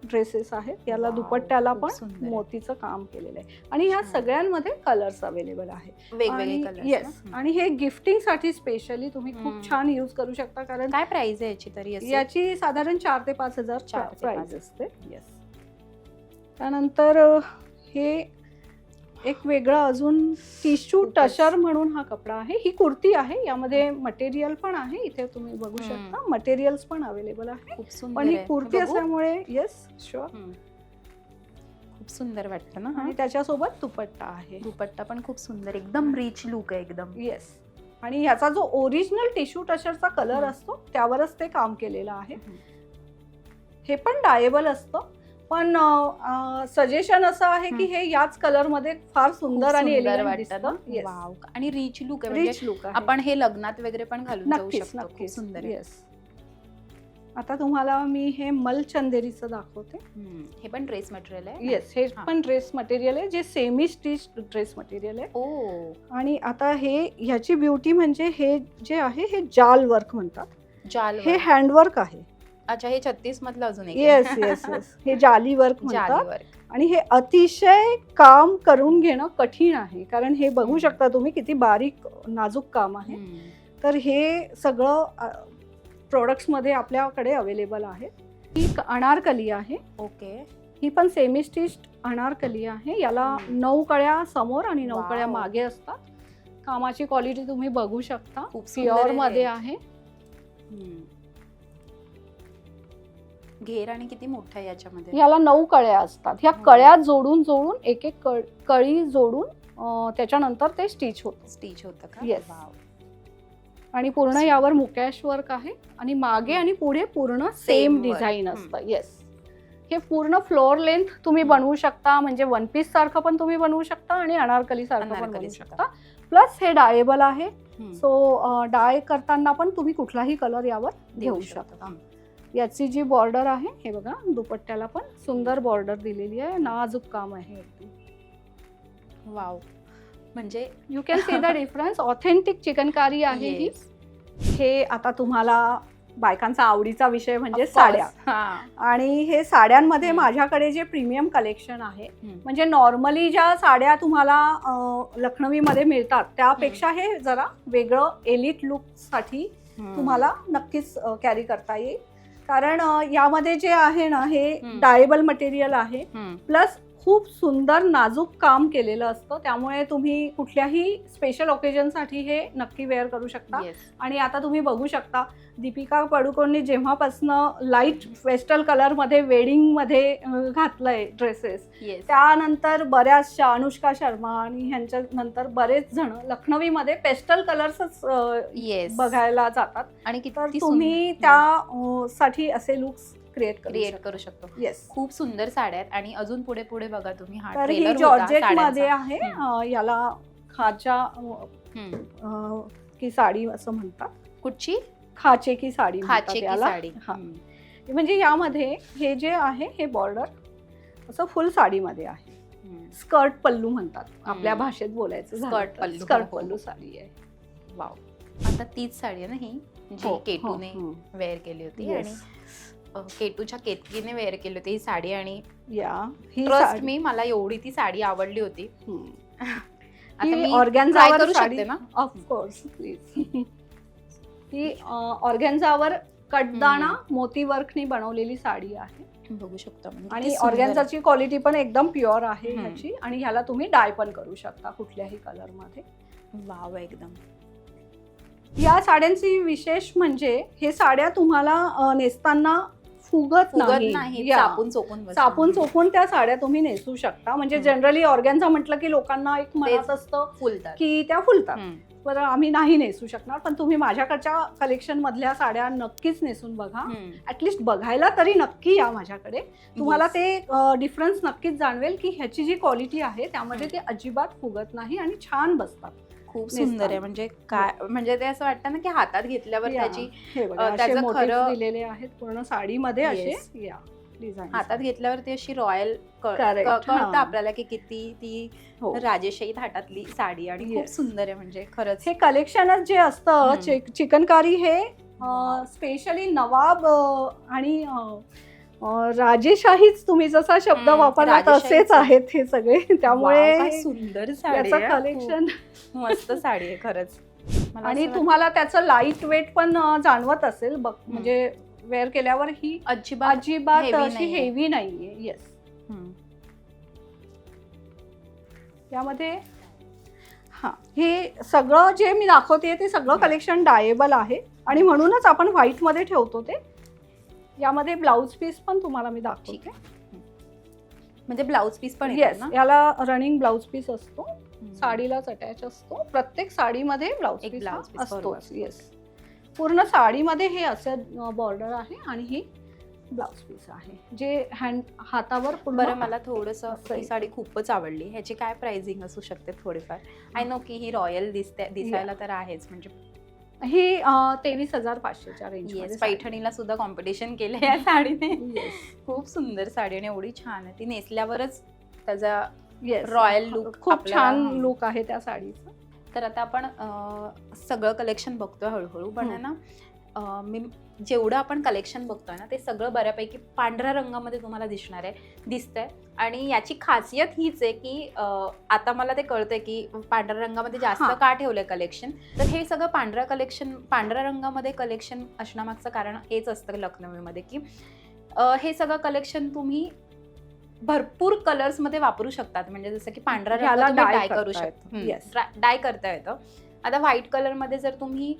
ड्रेसेस आहेत. याला Wow, दुपट्ट्याला खूप पण सुंदर आहे. मोतीचं काम केलेलं आहे. आणि ह्या छान. सगळ्यांमध्ये कलर्स अवेलेबल आहेत. वेगवेगळे कलर. येस, आणि हे गिफ्टिंग साठी स्पेशली तुम्ही हम्म. खूप छान यूज करू शकता. कारण काय प्राइस आहे याची तरी असेल? याची साधारण 4 ते 5 हजार 4 ते प्राइस 5. असते. येस. त्यानंतर हे एक वेगळं अजून टिश्यू खूपच. टशर म्हणून हा कपडा आहे. ही कुर्ती आहे. यामध्ये मटेरियल पण आहे. इथे तुम्ही बघू शकता मटेरियल्स पण अवेलेबल आहे. खूप सुंदर पण ही आहे. कुर्ती बघू? असल्यामुळे येस शुअर. खूप सुंदर वाटतं ना. आणि त्याच्यासोबत दुपट्टा आहे. दुपट्टा पण खूप सुंदर, एकदम रिच लुक आहे एकदम. येस. आणि ह्याचा जो ओरिजिनल टिश्यू टशरचा कलर असतो त्यावरच ते काम केलेलं आहे. हे पण डायेबल असतं, पण सजेशन असं आहे की हे याच कलर मध्ये फार सुंदर आणि एलिगंट दिसतं. Yes. वाव, आणि रिच लुक आहे. रिच म्हणजे लुक आहे. आपण हे लग्नात वगैरे पण घालून जाऊ नक्कीच शकतो. खूप नक्कीच. सुंदर आहे. येस. आता तुम्हाला मी हे मल चंदेरीचं दाखवते. हे पण ड्रेस मटेरियल आहे. येस, हे हा. पण ड्रेस मटेरियल आहे, जे सेमी स्टिच ड्रेस मटेरियल आहे. ओ, आणि आता ह्याची ब्युटी म्हणजे हे जे आहे हे जाल वर्क म्हणतात. जाल हे हँडवर्क आहे. अच्छा, हे 36 मधलं अजून एक येस येस येस, हे जाली वर्क म्हणतात. जाली वर्क. आणि हे अतिशय काम करून घेणं कठीण आहे, कारण हे बघू हम्म. शकता तुम्ही किती बारीक नाजूक काम आहे. तर हे सगळं प्रोडक्ट्स मध्ये आपल्याकडे अवेलेबल आहे. ही अनारकली आहे, ओके. ही पण सेमी स्टिच्ड अनारकली आहे. याला 9 कळ्या समोर आणि 9 कळ्या वाव. मागे असतात. कामाची क्वालिटी तुम्ही बघू शकता, खूप सुंदर प्युअर आहे. मध्ये आहे. घेर आणि किती मोठा आहे याच्यामध्ये. याला 9 कळ्या असतात. ह्या कळ्या जोडून जोडून एक एक कळी जोडून त्याच्यानंतर ते स्टिच होतं. स्टिच होतं का? Yes. वाव. आणि पूर्ण यावर मुकॅश वर्क आहे आणि मागे आणि पुढे पूर्ण सेम Same work. डिझाईन असतं. येस, हे पूर्ण फ्लोअर लेंथ तुम्ही बनवू शकता, म्हणजे वन पीस सारखं पण तुम्ही बनवू शकता आणि अनारकली सारखं पण अनारकली बनवू सारखं. शकता. प्लस हे डायबल आहे, हम्म. सो डाय करताना पण तुम्ही कुठलाही कलर यावर घेऊ देऊ शकता. हम्म. याची जी बॉर्डर आहे, हे बघा, दुपट्ट्याला पण सुंदर बॉर्डर दिलेली आहे, नाजूक काम आहे. वाव. म्हणजे you can see the difference. Authentic chikankari आहे ही. Yes. हे आता तुम्हाला बायकांचा आवडीचा विषय म्हणजे Of course. साड्या. हा. आणि हे साड्यांमध्ये हम्म. माझ्याकडे जे प्रीमियम कलेक्शन आहे, हम्म. म्हणजे नॉर्मली ज्या साड्या तुम्हाला लखनवीमध्ये मिळतात त्यापेक्षा हे जरा वेगळं एलिट लुक साठी तुम्हाला नक्कीच कॅरी करता येईल. कारण यामध्ये जे आहे ना, हे हम्म. डायबल मटेरियल आहे, हम्म. प्लस खूप सुंदर नाजूक काम केलेलं असतं. त्यामुळे तुम्ही कुठल्याही स्पेशल ओकेजनसाठी हे नक्की वेअर करू शकता. Yes. आणि आता तुम्ही बघू शकता, दीपिका पडुकोनने जेव्हापासनं लाईट पेस्टल कलरमध्ये वेडिंगमध्ये घातलंय ड्रेसेस, Yes. त्यानंतर बऱ्याचशा अनुष्का शर्मा आणि ह्यांच्या नंतर बरेच जण लखनवीमध्ये पेस्टल कलर्सच Yes. बघायला जातात. आणि तर किती तुम्ही त्या साठी असे लुक्स क्रिएट क्रिएट करू शकतो. येस. खूप सुंदर साड्या आहेत. आणि अजून पुढे पुढे बघा तुम्ही, हा तर ही ट्रेलर जॉर्जेट मध्ये आहे. हम्म. याला खाच्या की साडी असं म्हणतात. कुठची? खाचे की साडी म्हणतात खाचे की याला. साडी. हा. म्हणजे यामध्ये हे जे आहे, हे बॉर्डर असं फुल साडीमध्ये आहे. स्कर्ट पल्लू म्हणतात आपल्या हम्म. भाषेत बोलायचं झालं स्कर्ट तर. पल्लू. स्कर्ट हो, हो. पल्लू साडी आहे. वाव. आता तीच साडी आहे ना ही, जी हो, केटूने हो, वेअर केली होती. Yes. आणि केटूच्या केतकीने वेअर केली होती ही साडी. आणि या ही ट्रस्ट साडी- मी, मला एवढी ती साडी आवडली होती. हम्म. आता ही मी ऑर्गॅन्झावर try करू साडी- शकते ना? Of course please. ही ऑर्गॅन्झावर कटदाणा मोती वर्कनी बनवलेली साडी आहे. बघू शकतो आपण. किती आणि सुंदर. ऑर्गॅन्झाची क्वालिटी पण एकदम प्युअर आहे हम्म. ह्याची. आणि ह्याला तुम्ही डाय पण करू शकता कुठल्याही कलर मध्ये. वाव एकदम. या साड्यांची विशेष म्हणजे हे साड्या तुम्हाला नेसताना फुगत फुगत नाही, या. चापून चोपून बसतात. चापून चोपून त्या साड्या तुम्ही नेसू शकता. म्हणजे हम्म. जनरली ऑर्गॅन्झा म्हटलं की लोकांना एक मनात असतं फुलतात. की त्या फुलतात, हम्म. तर आम्ही नाही नेसू शकणार. पण तुम्ही माझ्याकडच्या कलेक्शन मधल्या साड्या नक्कीच नेसून बघा. हम्म. ऍटलिस्ट बघायला तरी नक्की या माझ्याकडे. तुम्हाला Yes. ते डिफरन्स नक्कीच जाणवेल की ह्याची जी क्वालिटी आहे त्यामध्ये ते अजिबात फुगत नाही आणि छान बसतात. खूप नेसताना. सुंदर आहे. म्हणजे काय, म्हणजे ते असं वाटतं ना की हातात घेतल्यावर या. त्याची, हे बघा, असे त्याचं motifs खरं- दिलेले आहेत पूर्ण साडीमध्ये. Yes. असे या डिझाईन हातात घेतल्यावर ती अशी रॉयल Correct. कळतं हा. आपल्याला की किती ती हो. राजेशाही थाटातली साडी. आणि खूप Yes. सुंदर आहे. म्हणजे खरंच. हे कलेक्शनच जे असतं हम्म. चिकनकारी हे Wow. स्पेशली नवाब आणि राजेशाहीच तुम्ही जसा शब्द वापरला राजेशाहीच तसेच आहेत हे सगळे. Wow, त्यामुळे काय सुंदर साडी याचं आहे. कलेक्शन खूप मस्त साडी आहे खरंच. मला आणि असं तुम्हाला त्याचं लाईट वेट पण जाणवत असेल बघ. म्हणजे वेअर केल्यावर ही अजिबात अजिबात heavy अशी नाहीये. हेवी नाहीये. येस. हम्म. यामध्ये हा, हे सगळं जे मी दाखवते ते सगळं कलेक्शन डायेबल आहे आणि म्हणूनच आपण व्हाईट मध्ये ठेवतो ते. यामध्ये ब्लाउज पीस पण तुम्हाला मी दाखवते. ठीक आहे. म्हणजे ब्लाउज पीस पण येस, येतात ना? याला रनिंग ब्लाउज पीस असतो. हम्म. साडीलाच अटॅच असतो. प्रत्येक साडीमध्ये ब्लाउज एक पीस blouse piece, असतोच. बरोबर. येस, पूर्ण साडीमध्ये हे असं बॉर्डर आहे आणि ही ब्लाउज पीस आहे जे हातावर पूर्ण. बरं, मला थोडंसं असं ही आहे. साडी खूपच आवडली. ह्याची काय प्राइसिंग असू शकते थोडीफार? आय नो की ही रॉयल दिसायला तर आहेच. म्हणजे ही 23,500च्या रेंज येस, पैठणीला सुद्धा कॉम्पिटिशन केलं या साडीने. येस. खूप सुंदर साडी आणि एवढी छान आहे. ती नेसल्यावरच त्याचा येस, रॉयल लुक खूप आपल्याला- छान लुक आहे त्या साडीचा. तर आता आपण सगळं कलेक्शन बघतोय हळूहळू. पण आहे ना, मी जेवढं आपण कलेक्शन बघतोय ना ते सगळं बऱ्यापैकी पांढऱ्या रंगामध्ये तुम्हाला दिसतंय आणि याची खासियत हीच आहे की आता मला ते कळतंय की पांढऱ्या रंगामध्ये जास्त का ठेवलंय कलेक्शन. तर हे सगळं पांढऱ्या रंगामध्ये कलेक्शन असण्यामागचं कारण हेच असतं लखनवीमध्ये की हे सगळं कलेक्शन तुम्ही भरपूर कलर्स मध्ये वापरू शकतात. म्हणजे जसं की पांढरा रंग डाय करू शकता, डाय करता येतं. आता व्हाईट कलर मध्ये जर तुम्ही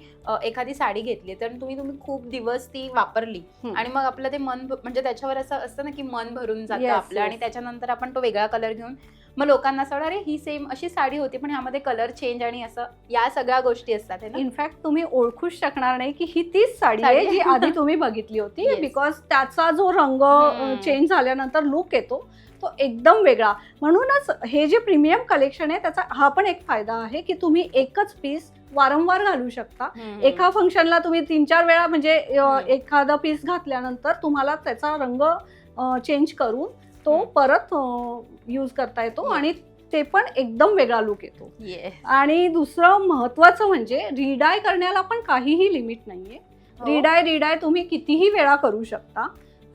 एखादी साडी घेतली तर तुम्ही खूप दिवस ती वापरली आणि मग आपलं ते मन म्हणजे त्याच्यावर असं असतं ना की मन भरून जातं आपलं आणि त्याच्यानंतर आपण तो वेगळा कलर घेऊन मग लोकांना असं वाटतं अरे ही सेम अशी साडी होती पण ह्यामध्ये कलर चेंज आणि असं या सगळ्या गोष्टी असतात. इनफॅक्ट तुम्ही ओळखूच शकणार नाही की ही तीच साडी आहे जी आधी तुम्ही बघितली होती, बिकॉज त्याचा जो रंग चेंज झाल्यानंतर लुक येतो तो एकदम वेगळा. म्हणूनच हे जे प्रीमियम कलेक्शन आहे त्याचा हा पण एक फायदा आहे की तुम्ही एकच पीस वारंवार घालू शकता. एका फंक्शनला तुम्ही 3-4 वेळा म्हणजे एखादा पीस घातल्यानंतर तुम्हाला त्याचा रंग चेंज करून तो परत यूज करता येतो आणि ते पण एकदम वेगळा लुक येतो. आणि दुसरं महत्वाचं म्हणजे रिडाय करण्याला पण काहीही लिमिट नाहीये. रिडाय तुम्ही कितीही वेळा करू शकता.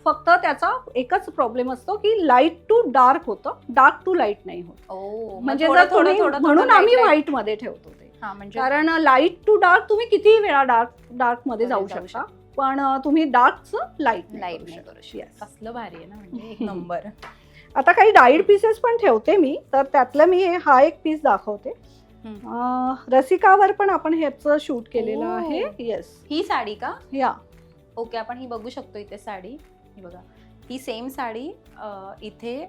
फक्त त्याचा एकच प्रॉब्लेम असतो की लाईट टू डार्क होतं, डार्क टू लाईट नाही होत. म्हणजे जर तुम्ही म्हणून आम्ही व्हाईट मध्ये ठेवतो ते, कारण लाईट टू डार्क तुम्ही कितीही वेळा डार्क मध्ये जाऊ शकता पण तुम्ही डार्कचं लाईट नाही करू शकत. कसलं भारी आहे ना, म्हणजे एक नंबर. आता काही डाईड पीसेस पण ठेवते मी, तर त्यातलं मी हा एक पीस दाखवते. रसिकावर पण आपण ह्याचं शूट केलेलं आहे. येस, ही साडी का? या ओके, आपण ही बघू शकतो इथे साडी. ही बघा, ही सेम साडी इथे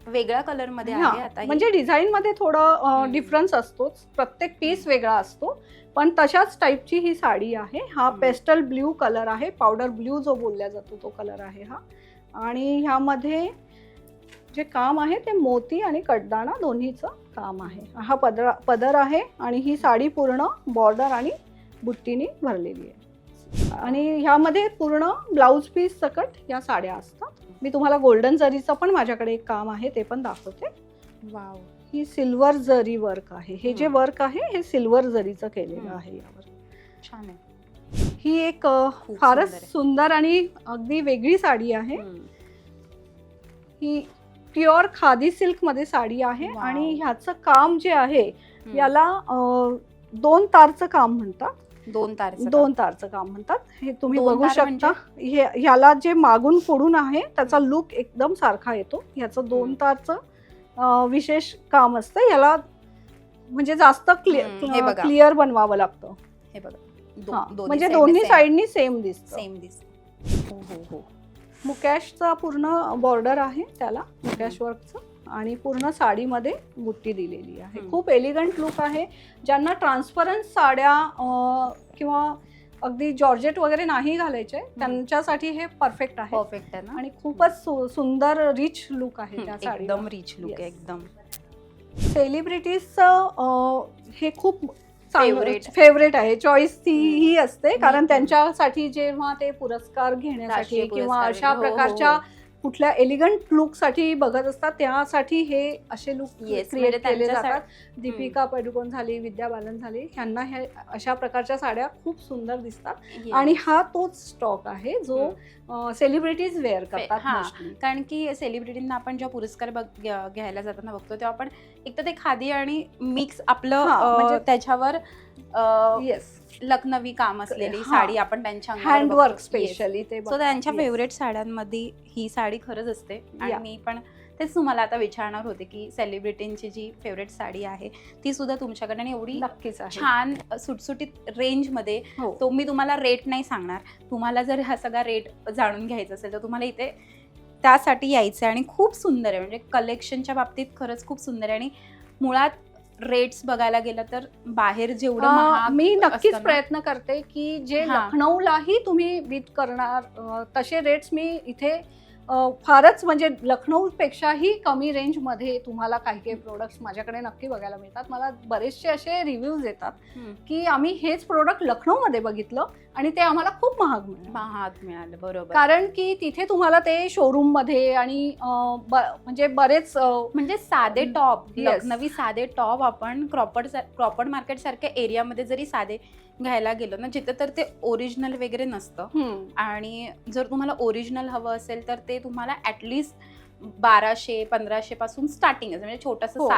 वेगळ्या कलर मध्ये आहे. आता म्हणजे डिझाईन मध्ये थोडं डिफरन्स असतोच, प्रत्येक पीस वेगळा असतो, पण तशाच टाईपची ही साडी आहे. हा पेस्टल ब्ल्यू कलर आहे, पावडर ब्ल्यू जो बोलला जातो तो कलर आहे हा. आणि ह्यामध्ये जे काम आहे ते मोती आणि कटदाणा दोन्हीचं काम आहे. हा पदर आहे आणि ही साडी पूर्ण बॉर्डर आणि बुट्टीने भरलेली आहे. आणि ह्यामध्ये पूर्ण ब्लाउज पीस सकट या साड्या असतात. मी तुम्हाला गोल्डन जरीचं पण माझ्याकडे एक काम आहे ते पण दाखवते. वाव, ही सिल्वर जरी वर्क आहे. हे जे वर्क आहे हे सिल्वर जरीचं केलेलं आहे. यावर छान आहे. ही एक फारच सुंदर आणि अगदी वेगळी साडी आहे. ही प्युअर खादी सिल्क मध्ये साडी आहे आणि ह्याचं काम जे आहे याला 2 तारचं काम म्हणतात. 2 तारचं काम म्हणतात. हे तुम्ही बघू शकता. ह्याला जे मागून फोडून आहे त्याचा लुक एकदम सारखा येतो. ह्याचं 2 तारचं विशेष काम असतं. याला म्हणजे जास्त क्लिअर बनवावं लागतं. हे बघा, म्हणजे दोन्ही साइडनी सेम दिसतं. हो हो हो. मुकॅशचा पूर्ण बॉर्डर आहे त्याला, मुकॅश वर्कचं, आणि पूर्ण साडीमध्ये बुट्टी दिलेली आहे. खूप एलिगंट लुक आहे. ज्यांना ट्रान्सपरंट साड्या किंवा अगदी जॉर्जेट वगैरे नाही घालायचे त्यांच्यासाठी हे परफेक्ट आहे ना. आणि खूपच सुंदर रिच लुक आहे त्या साडी, एकदम रिच लुक आहे एकदम. सेलिब्रिटीजचं हे खूप फेवरेट आहे. चॉईस ही असते कारण त्यांच्यासाठी जेव्हा ते पुरस्कार घेण्यासाठी किंवा अशा प्रकारच्या कुठल्या एलिगंट लुक साठी बघत असतात त्यासाठी हे असे लुक क्रिएट केले जातात. दीपिका पडुकोन झाली, विद्या बालन झाली, ह्यांना ह्या अशा प्रकारच्या साड्या खूप सुंदर दिसतात. आणि हा तोच स्टॉक आहे जो सेलिब्रिटीज वेअर करतात. कारण की सेलिब्रिटींना आपण जेव्हा पुरस्कार घ्यायला जाताना बघतो तेव्हा आपण एक तर ते खादी आणि मिक्स आपलं म्हणजे त्याच्यावर लखनवी काम असलेली साडी आपण त्यांच्या हँडवर्क स्पेशली त्यांच्या फेवरेट साड्यांमध्ये ही साडी खरंच असते. आणि मी पण तेच तुम्हाला आता विचारणार होते की सेलिब्रिटींची जी फेवरेट साडी आहे ती सुद्धा तुमच्याकडे आणि एवढी नक्कीच छान सुटसुटीत रेंज मध्ये. तो मी तुम्हाला रेट नाही सांगणार. तुम्हाला जर हा सगळा रेट जाणून घ्यायचा असेल तर तुम्हाला इथे त्यासाठी यायचं आहे. आणि खूप सुंदर आहे, म्हणजे कलेक्शनच्या बाबतीत खरंच खूप सुंदर आहे. आणि मुळात रेट्स बघायला गेलं तर बाहेर जेवढं मी नक्कीच प्रयत्न करते की जे लखनौलाही तुम्ही बीट करणार तसे रेट्स मी इथे फारच म्हणजे लखनौपेक्षाही कमी रेंजमध्ये तुम्हाला काही काही प्रोडक्ट्स माझ्याकडे नक्की बघायला मिळतात. मला बरेचसे असे रिव्ह्यूज येतात की आम्ही हेच प्रोडक्ट लखनौमध्ये बघितलं आणि ते आम्हाला खूप महाग मिळालं. महाग मिळालं, बरोबर. कारण की तिथे तुम्हाला ते शोरूम मध्ये आणि म्हणजे बरेच म्हणजे साधे टॉप, Yes. लखनवी साधे टॉप आपण क्रॉफर्ड मार्केट सारख्या एरियामध्ये जरी साधे घ्यायला गेलो ना, जिथे तर ते ओरिजिनल वगैरे नसतं, आणि जर तुम्हाला ओरिजिनल हवं असेल तर ते तुम्हाला ऍटलिस्ट 1200-1500 पासून स्टार्टिंग आहे. म्हणजे छोटासा हो.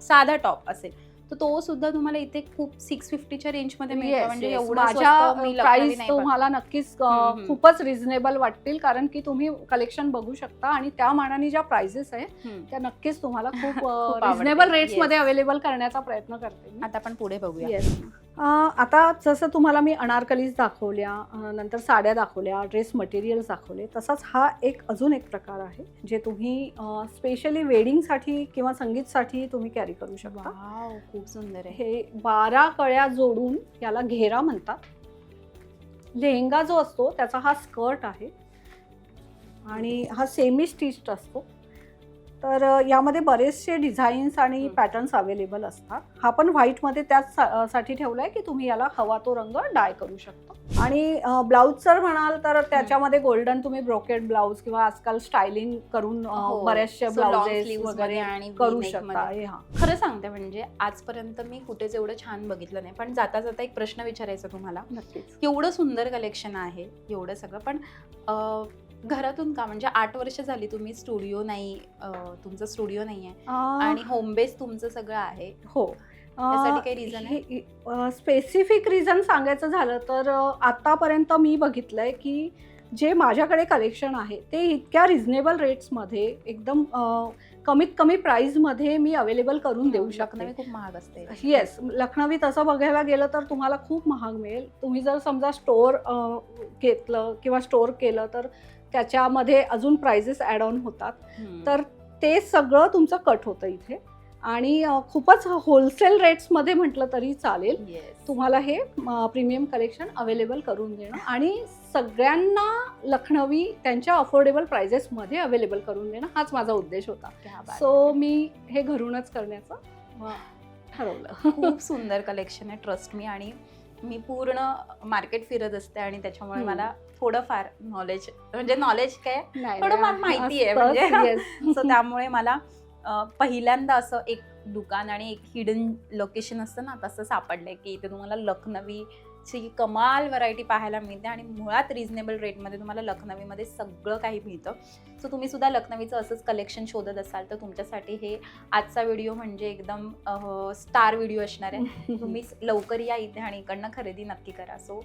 साधा टॉप असेल तर तो सुद्धा तुम्हाला इथे खूप 650च्या रेंज मध्ये मिळतो. म्हणजे एवढं माझ्या स्वस्त मी लखनवी प्राइस नाही तुम्हाला नक्कीच हम्म. खूपच रिझनेबल वाटतील, कारण की तुम्ही कलेक्शन बघू शकता आणि त्या मानाने ज्या प्राइसेस आहे हम्म. त्या नक्कीच तुम्हाला खूप खूप आवडतील. Reasonable rates Yes. मध्ये अवेलेबल करण्याचा प्रयत्न करते मी. आता आपण पुढे बघूया. Yes. आता जसं तुम्हाला मी अनारकलीज दाखवल्या, नंतर साड्या दाखवल्या, ड्रेस मटेरियल्स दाखवले, तसाच हा अजून एक प्रकार आहे जे तुम्ही स्पेशली वेडिंगसाठी किंवा संगीतसाठी तुम्ही कॅरी करू शकता. वाव, खूप सुंदर आहे. हे 12 कळ्या जोडून याला घेरा म्हणतात. लेहंगा जो असतो त्याचा हा स्कर्ट आहे आणि हा सेमी स्टिच्ड असतो. तर यामध्ये बरेचसे डिझाईन्स आणि पॅटर्न्स अवेलेबल असतात. हा पण व्हाईटमध्ये त्याच साठी ठेवलाय की तुम्ही याला हवा तो रंग डाय करू शकता. आणि ब्लाऊज जर म्हणाल तर त्याच्यामध्ये गोल्डन तुम्ही ब्रोकेड ब्लाऊज किंवा आजकाल स्टायलिंग करून हो. बरेचसे So, long ब्लाउजेस sleeves वगैरे मध्ये आणि करू V-neck शकता. मध्ये. हा खरं सांगते, म्हणजे आजपर्यंत मी कुठेच एवढं छान बघितलं नाही. पण जाता जाता एक प्रश्न विचारायचा तुम्हाला. नक्कीच. एवढं सुंदर कलेक्शन आहे, एवढं सगळं, पण घरातून का, म्हणजे 8 वर्ष झाली तुम्ही स्टुडिओ नाही, तुमचं स्टुडिओ नाही आहे आणि होम बेस तुमचं सगळं आहे. हो. त्यासाठी काही reason आहे? स्पेसिफिक रिझन सांगायचं झालं तर आतापर्यंत मी बघितलंय की जे माझ्याकडे कलेक्शन आहे ते इतक्या रिझनेबल रेट्समध्ये एकदम कमीत कमी प्राईजमध्ये मी अवेलेबल करून देऊ शकते. लखनवी खूप महाग असते. येस, लखनवी तसं बघायला गेलं तर तुम्हाला खूप महाग मिळेल. तुम्ही जर समजा स्टोअर घेतलं किंवा स्टोअर केलं तर त्याच्यामध्ये अजून प्राइजेस ॲड ऑन होतात. तर ते सगळं तुमचं कट होतं इथे आणि खूपच होलसेल रेट्समध्ये म्हटलं तरी चालेल. तुम्हाला हे प्रीमियम कलेक्शन अवेलेबल करून देणं आणि सगळ्यांना लखनवी त्यांच्या अफोर्डेबल प्राइजेसमध्ये अवेलेबल करून देणं हाच माझा उद्देश होता. सो मी हे घरूनच करण्याचं ठरवलं. खूप सुंदर कलेक्शन आहे, ट्रस्ट मी. आणि मी पूर्ण मार्केट फिरत असते आणि त्याच्यामुळे मला थोडंफार नॉलेज, म्हणजे नॉलेज काय थोडं मला माहिती आहे, म्हणजे सो त्यामुळे मला पहिल्यांदा असं एक दुकान आणि एक हिडन लोकेशन असतं ना, तसं सापडलंय की इथे तुम्हाला लखनवीची कमाल व्हरायटी पाहायला मिळते आणि मुळात रिझनेबल रेटमध्ये तुम्हाला लखनवीमध्ये सगळं काही मिळतं. सो तुम्ही सुद्धा लखनवीचं असंच कलेक्शन शोधत असाल तर तुमच्यासाठी हे आजचा व्हिडिओ म्हणजे एकदम स्टार व्हिडिओ असणार आहे. तुम्ही लवकर या इथे आणि इकडनं खरेदी नक्की करा. सो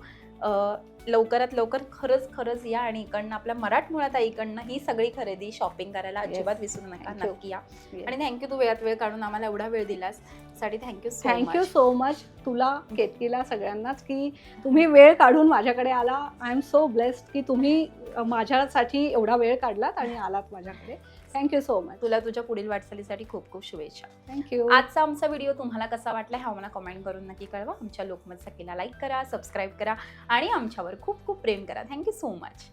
लवकरात लवकर खरंच या आणि इकडनं आपल्या मराठमोळ्यात इकडनं ही सगळी खरेदी शॉपिंग करायला अजिबात विसरू नका. नक्की या. आणि थँक्यू, तू वेळात वेळ काढून आम्हाला एवढा वेळ दिलास साठी थँक्यू सो मच. तुला, केतकीला, सगळ्यांनाच की तुम्ही वेळ काढून माझ्याकडे आला. आय एम सो ब्लेस्ड की तुम्ही माझ्यासाठी एवढा वेळ काढलात आणि आलात माझ्याकडे. Thank you so much. तुला तुझ्या पुढील वाटचालीसाठी खूप खूप शुभेच्छा. थँक्यू. आजचा आमचा व्हिडिओ तुम्हाला कसा वाटला हे आम्हाला कमेंट करून नक्की कळवा. आमच्या लोकमत सखीला लाईक करा, सबस्क्राईब करा आणि आमच्यावर खूप खूप प्रेम करा. Thank you so much.